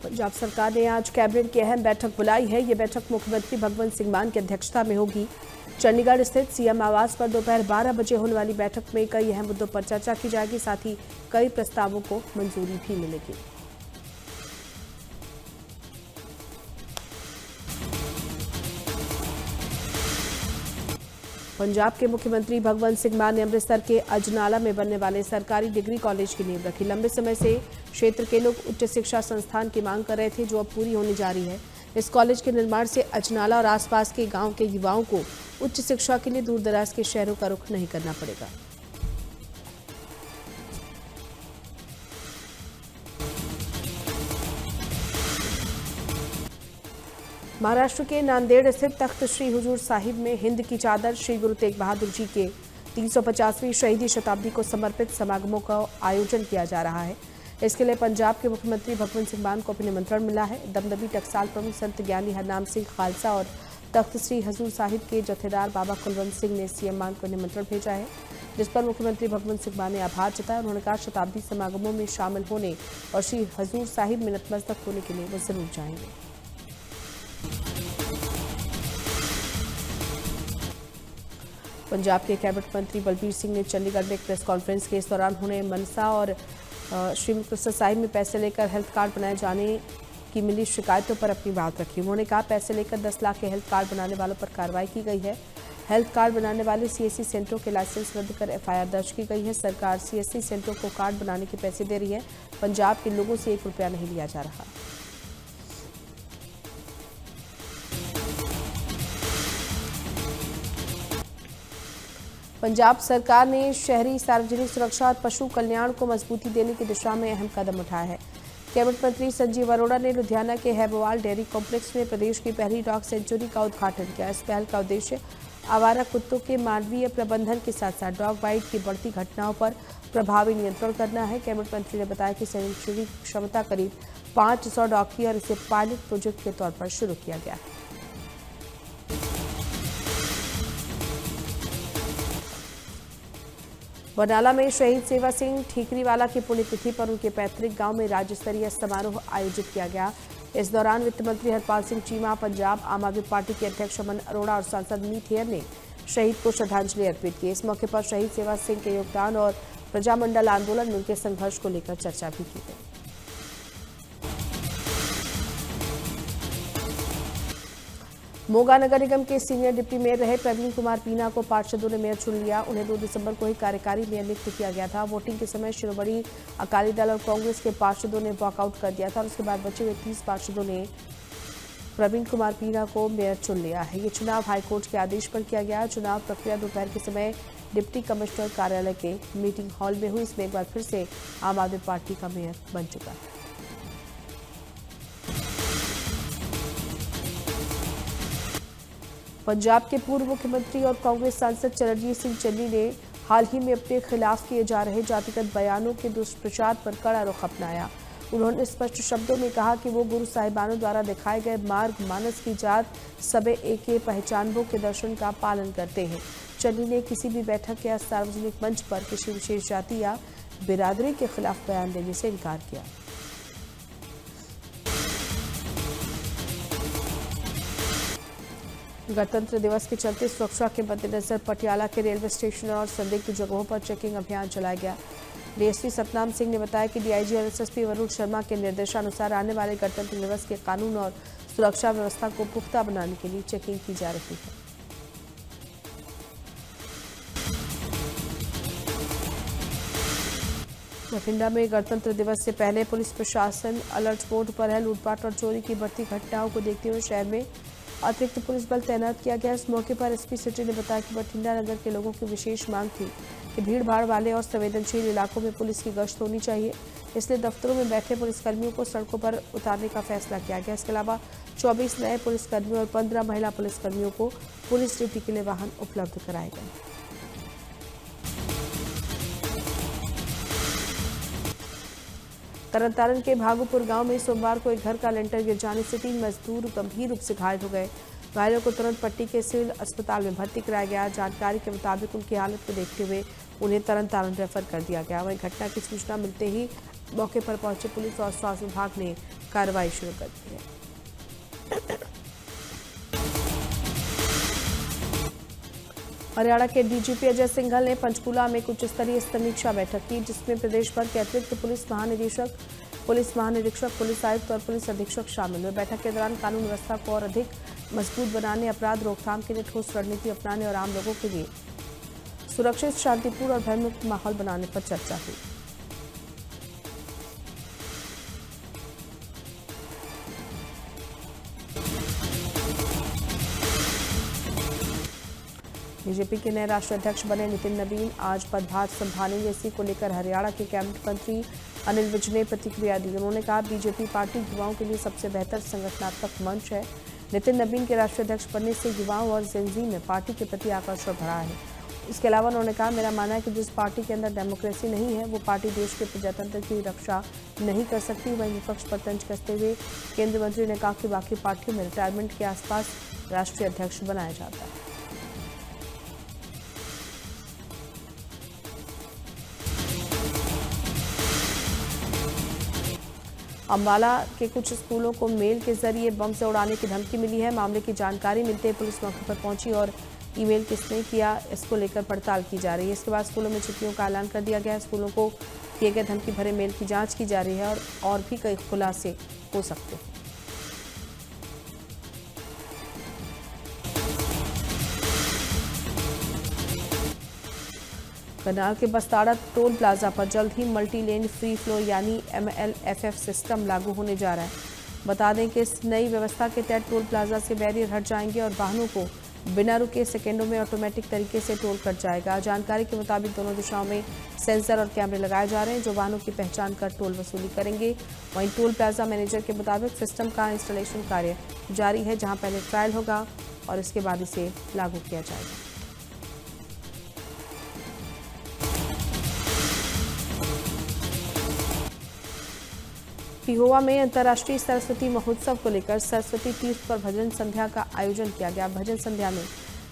पंजाब सरकार ने आज कैबिनेट की अहम बैठक बुलाई है। ये बैठक मुख्यमंत्री भगवंत सिंह मान की अध्यक्षता में होगी। चंडीगढ़ स्थित सीएम आवास पर दोपहर 12 बजे होने वाली बैठक में कई अहम मुद्दों पर चर्चा की जाएगी। साथ ही कई प्रस्तावों को मंजूरी भी मिलेगी। पंजाब के मुख्यमंत्री भगवंत सिंह मान ने अमृतसर के अजनाला में बनने वाले सरकारी डिग्री कॉलेज की नींव रखी। लंबे समय से क्षेत्र के लोग उच्च शिक्षा संस्थान की मांग कर रहे थे, जो अब पूरी होने जा रही है। इस कॉलेज के निर्माण से अजनाला और आसपास के गांव के युवाओं को उच्च शिक्षा के लिए दूर दराज के शहरों का रुख नहीं करना पड़ेगा। महाराष्ट्र के नांदेड़ स्थित तख्त श्री हुजूर साहिब में हिंद की चादर श्री गुरु तेग बहादुर जी के 350वीं शहीदी शताब्दी को समर्पित समागमों का आयोजन किया जा रहा है। इसके लिए पंजाब के मुख्यमंत्री भगवंत सिंह मान को निमंत्रण मिला है। दमदमी टकसाल प्रमुख संत ज्ञानी हरनाम सिंह खालसा और तख्त श्री हुजूर साहिब के जत्थेदार बाबा कुलवंत सिंह ने सीएम मान को निमंत्रण भेजा है, जिस पर मुख्यमंत्री भगवंत सिंह मान ने आभार जताया। उन्होंने कहा शताब्दी समागमों में शामिल होने और श्री हुजूर साहिब में नतमस्तक होने के लिए वो जरूर जाएंगे। पंजाब के कैबिनेट मंत्री बलबीर सिंह ने चंडीगढ़ में एक प्रेस कॉन्फ्रेंस के इस दौरान उन्होंने मनसा और श्री मुक्तसर साहिब में पैसे लेकर हेल्थ कार्ड बनाए जाने की मिली शिकायतों पर अपनी बात रखी। उन्होंने कहा पैसे लेकर 10 लाख के हेल्थ कार्ड बनाने वालों पर कार्रवाई की गई है। हेल्थ कार्ड बनाने वाले सीएससी सेंटरों के लाइसेंस रद्द कर एफआईआर दर्ज की गई है। सरकार सीएससी सेंटरों को कार्ड बनाने के पैसे दे रही है। पंजाब के लोगों से 1 रुपया नहीं लिया जा रहा। पंजाब सरकार ने शहरी सार्वजनिक सुरक्षा और पशु कल्याण को मजबूती देने की दिशा में अहम कदम उठाया है। कैबिनेट मंत्री संजीव अरोड़ा ने लुधियाना के हैबोवाल डेयरी कॉम्प्लेक्स में प्रदेश की पहली डॉग सेंचुरी का उद्घाटन किया। इस पहल का उद्देश्य आवारा कुत्तों के मानवीय प्रबंधन के साथ साथ डॉग बाइट की बढ़ती घटनाओं पर प्रभावी नियंत्रण करना है। कैबिनेट मंत्री ने बताया कि सेंचुरी की क्षमता करीब 500 डॉग की और इसे पायलट प्रोजेक्ट के तौर पर शुरू किया गया है। बरनाला में शहीद सेवा सिंह ठीकरीवाला की पुण्यतिथि पर उनके पैतृक गांव में राज्य स्तरीय समारोह आयोजित किया गया। इस दौरान वित्त मंत्री हरपाल सिंह चीमा, पंजाब आम आदमी पार्टी के अध्यक्ष अमन अरोड़ा और सांसद मीत हेयर ने शहीद को श्रद्धांजलि अर्पित की। इस मौके पर शहीद सेवा सिंह के योगदान और प्रजामंडल आंदोलन में उनके संघर्ष को लेकर चर्चा भी की गई। मोगा नगर निगम के सीनियर डिप्टी मेयर रहे प्रवीण कुमार पीना को पार्षदों ने मेयर चुन लिया। उन्हें 2 दिसंबर को ही कार्यकारी मेयर नियुक्त किया गया था। वोटिंग के समय शिरोमणि अकाली दल और कांग्रेस के पार्षदों ने वॉकआउट कर दिया था और उसके बाद बचे हुए 30 पार्षदों ने प्रवीण कुमार पीना को मेयर चुन लिया है। ये चुनाव हाईकोर्ट के आदेश पर किया गया। चुनाव प्रक्रिया दोपहर के समय डिप्टी कमिश्नर कार्यालय के मीटिंग हॉल में हुई। इसमें एक बार फिर से आम आदमी पार्टी का मेयर बन चुका है। पंजाब के पूर्व मुख्यमंत्री और कांग्रेस सांसद चरणजीत सिंह चन्नी ने हाल ही में अपने खिलाफ किए जा रहे जातिगत बयानों के दुष्प्रचार पर कड़ा रुख अपनाया। उन्होंने स्पष्ट शब्दों में कहा कि वो गुरु साहिबानों द्वारा दिखाए गए मार्ग मानस की जात सबे एके पहचानबों के दर्शन का पालन करते हैं। चन्नी ने किसी भी बैठक या सार्वजनिक मंच पर किसी विशेष जाति या बिरादरी के खिलाफ बयान देने से इनकार किया। गणतंत्र दिवस के चलते सुरक्षा के मद्देनजर पटियाला के रेलवे स्टेशन और संदिग्ध जगहों पर चेकिंग अभियान चलाया गया। डीएसपी सतनाम सिंह ने बताया कि डीआईजी और एसएसपी वरुण शर्मा के निर्देशानुसार आने वाले गणतंत्र दिवस के कानून और सुरक्षा व्यवस्था को पुख्ता बनाने के लिए चेकिंग की जा रही है। बठिंडा में गणतंत्र दिवस से पहले पुलिस प्रशासन अलर्ट मोड पर है। लूटपाट और चोरी की बढ़ती घटनाओं को देखते हुए शहर में अतिरिक्त पुलिस बल तैनात किया गया। इस मौके पर एसपी सिटी ने बताया कि बठिंडा नगर के लोगों की विशेष मांग थी कि भीड़ भाड़ वाले और संवेदनशील इलाकों में पुलिस की गश्त होनी चाहिए, इसलिए दफ्तरों में बैठे पुलिसकर्मियों को सड़कों पर उतारने का फैसला किया गया। इसके अलावा 24 नए पुलिसकर्मियों और 15 महिला पुलिसकर्मियों को पुलिस ड्यूटी के लिए वाहन उपलब्ध कराए गए। तरनतारन के भागुपुर गांव में सोमवार को एक घर का लेंटर गिर जाने से 3 मजदूर गंभीर रूप से घायल हो गए। घायलों को तुरंत पट्टी के सिविल अस्पताल में भर्ती कराया गया। जानकारी के मुताबिक उनकी हालत को देखते हुए उन्हें तरनतारन रेफर कर दिया गया। वहीं घटना की सूचना मिलते ही मौके पर पहुंचे पुलिस और स्वास्थ्य विभाग ने कार्रवाई शुरू कर दी है। हरियाणा के डीजीपी अजय सिंघल ने पंचकूला में उच्च स्तरीय समीक्षा बैठक की, जिसमें प्रदेश भर के अतिरिक्त पुलिस महानिदेशक, पुलिस आयुक्त और पुलिस अधीक्षक शामिल हुए। बैठक के दौरान कानून व्यवस्था को और अधिक मजबूत बनाने, अपराध रोकथाम के लिए ठोस रणनीति अपनाने और आम लोगों के लिए सुरक्षित, शांतिपूर्ण और भयमुक्त माहौल बनाने पर चर्चा हुई। बीजेपी के नए राष्ट्रीय अध्यक्ष बने नितिन नवीन आज पदभार संभालेंगे। इसी को लेकर हरियाणा के कैबिनेट मंत्री अनिल विज ने प्रतिक्रिया दी। उन्होंने कहा, बीजेपी पार्टी युवाओं के लिए सबसे बेहतर संगठनात्मक मंच है। नितिन नवीन के राष्ट्रीय अध्यक्ष बनने से युवाओं और जेनजी में पार्टी के प्रति आकर्षण बढ़ा है। इसके अलावा उन्होंने कहा, मेरा मानना है कि जिस पार्टी के अंदर डेमोक्रेसी नहीं है वो पार्टी देश के प्रजातंत्र की रक्षा नहीं कर सकती। वहीं विपक्ष पर तंज कसते हुए केंद्रीय मंत्री ने कहा कि बाकी पार्टियों में रिटायरमेंट के आसपास राष्ट्रीय अध्यक्ष बनाया जाता है। अम्बाला के कुछ स्कूलों को मेल के जरिए बम से उड़ाने की धमकी मिली है। मामले की जानकारी मिलते ही पुलिस मौके पर पहुंची और ईमेल किसने किया इसको लेकर पड़ताल की जा रही है। इसके बाद स्कूलों में छुट्टियों का ऐलान कर दिया गया है। स्कूलों को किए गए धमकी भरे मेल की जांच की जा रही है और भी कई खुलासे हो सकते हैं। करनाल के बस्ताड़ा टोल प्लाजा पर जल्द ही मल्टी लेन फ्री फ्लो यानी MLFF सिस्टम लागू होने जा रहा है। बता दें कि इस नई व्यवस्था के तहत टोल प्लाजा से बैरियर हट जाएंगे और वाहनों को बिना रुके सेकेंडों में ऑटोमेटिक तरीके से टोल कट जाएगा। जानकारी के मुताबिक दोनों दिशाओं में सेंसर और कैमरे लगाए जा रहे हैं जो वाहनों की पहचान कर टोल वसूली करेंगे। वहीं टोल प्लाजा मैनेजर के मुताबिक सिस्टम का इंस्टॉलेशन कार्य जारी है, जहां पहले ट्रायल होगा और इसके बाद इसे लागू किया जाएगा। पिहोवा में अंतर्राष्ट्रीय सरस्वती महोत्सव को लेकर सरस्वती तीर्थ पर भजन संध्या का आयोजन किया गया। भजन संध्या में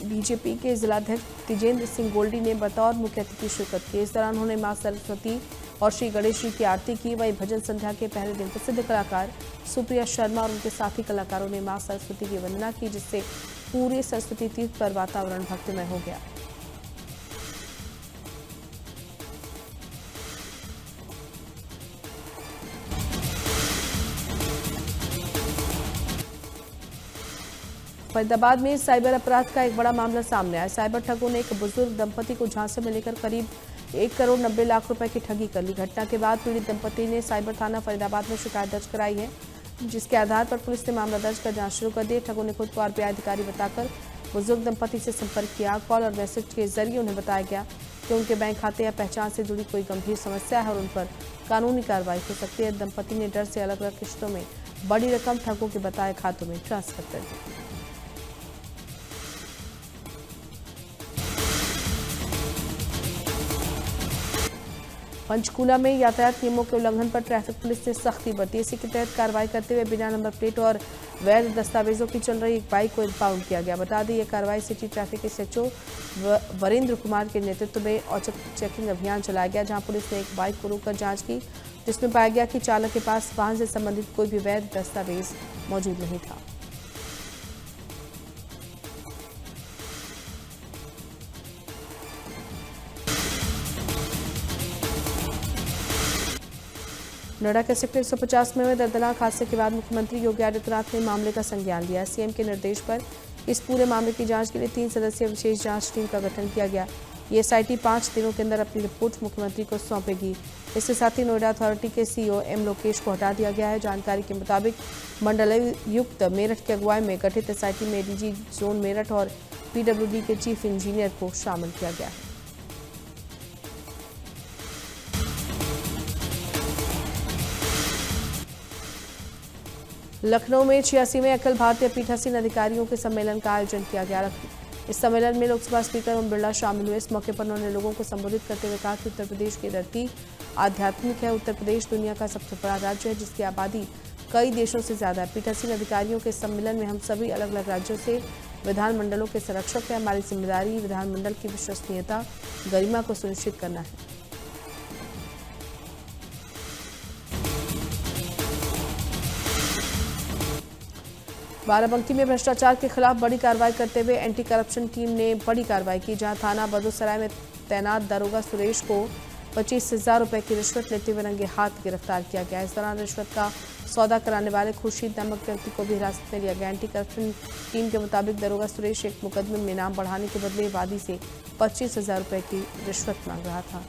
बीजेपी के जिलाध्यक्ष तिजेंद्र सिंह गोल्डी ने बतौर मुख्य अतिथि शिरकत की। इस दौरान उन्होंने मां सरस्वती और श्री गणेश जी की आरती की। वहीं भजन संध्या के पहले दिन प्रसिद्ध कलाकार सुप्रिया शर्मा और उनके साथी कलाकारों ने मां सरस्वती की वंदना की, जिससे पूरे सरस्वती तीर्थ पर वातावरण भक्तिमय हो गया। फरीदाबाद में साइबर अपराध का एक बड़ा मामला सामने आया। साइबर ठगों ने एक बुजुर्ग दंपति को झांसे में लेकर करीब 1 करोड़ 90 लाख रुपए की ठगी कर ली। घटना के बाद पीड़ित दंपति ने साइबर थाना फरीदाबाद में शिकायत दर्ज कराई है, जिसके आधार पर पुलिस ने मामला दर्ज कर जांच शुरू कर दी। ठगों ने खुद को RBI अधिकारी बताकर बुजुर्ग दंपति से संपर्क किया। कॉल और मैसेज के जरिए उन्हें बताया गया कि उनके बैंक खाते या पहचान से जुड़ी कोई गंभीर समस्या है और उन पर कानूनी कार्रवाई हो सकती है। दंपति ने डर से अलग अलग किस्तों में बड़ी रकम ठगों के बताए खातों में ट्रांसफर कर दी। पंचकूला में यातायात नियमों के उल्लंघन पर ट्रैफिक पुलिस ने सख्ती बरती। इसी के तहत कार्रवाई करते हुए बिना नंबर प्लेट और वैध दस्तावेजों की चल रही एक बाइक को इम्पाउंड किया गया। बता दें, यह कार्रवाई सिटी ट्रैफिक के SHO वरिंद्र कुमार के नेतृत्व में औचक चेकिंग अभियान चलाया गया, जहां पुलिस ने एक बाइक को रोककर जांच की, जिसमें पाया गया कि चालक के पास वाहन से संबंधित कोई भी वैध दस्तावेज मौजूद नहीं था। नोएडा के सेक्टर 150 में हुए दर्दनाक हादसे के बाद मुख्यमंत्री योगी आदित्यनाथ ने मामले का संज्ञान लिया। CM के निर्देश पर इस पूरे मामले की जांच के लिए 3 सदस्यीय विशेष जांच टीम का गठन किया गया। ये SIT 5 दिनों के अंदर अपनी रिपोर्ट मुख्यमंत्री को सौंपेगी। इसके साथ ही नोएडा अथॉरिटी के CEO M लोकेश को हटा दिया गया है। जानकारी के मुताबिक मंडलायुक्त मेरठ की अगुवाई में गठित SIT में DG जोन मेरठ और PWD के चीफ इंजीनियर को शामिल किया गया है। लखनऊ में 86वें अखिल भारतीय पीठासीन अधिकारियों के सम्मेलन का आयोजन किया गया। इस सम्मेलन में लोकसभा स्पीकर ओम बिरला शामिल हुए। इस मौके पर उन्होंने लोगों को संबोधित करते हुए कहा कि उत्तर प्रदेश की धरती आध्यात्मिक है। उत्तर प्रदेश दुनिया का सबसे बड़ा राज्य है, जिसकी आबादी कई देशों से ज्यादा है। पीठासीन अधिकारियों के सम्मेलन में हम सभी अलग अलग राज्यों से विधानमंडलों के संरक्षक हैं। हमारी जिम्मेदारी विधानमंडल की विश्वसनीयता, गरिमा को सुनिश्चित करना है। बाराबंकी में भ्रष्टाचार के खिलाफ बड़ी कार्रवाई करते हुए एंटी करप्शन टीम ने बड़ी कार्रवाई की, जहां थाना बदोसराय में तैनात दारोगा सुरेश को 25,000 रुपए की रिश्वत लेते हुए रंगे हाथ गिरफ्तार किया गया। इस दौरान रिश्वत का सौदा कराने वाले खुर्शीद नामक व्यक्ति को भी हिरासत में लिया गया। एंटी करप्शन टीम के मुताबिक दारोगा सुरेश एक मुकदमे में नाम बढ़ाने के बदले वादी से 25,000 रुपए की रिश्वत मांग रहा था।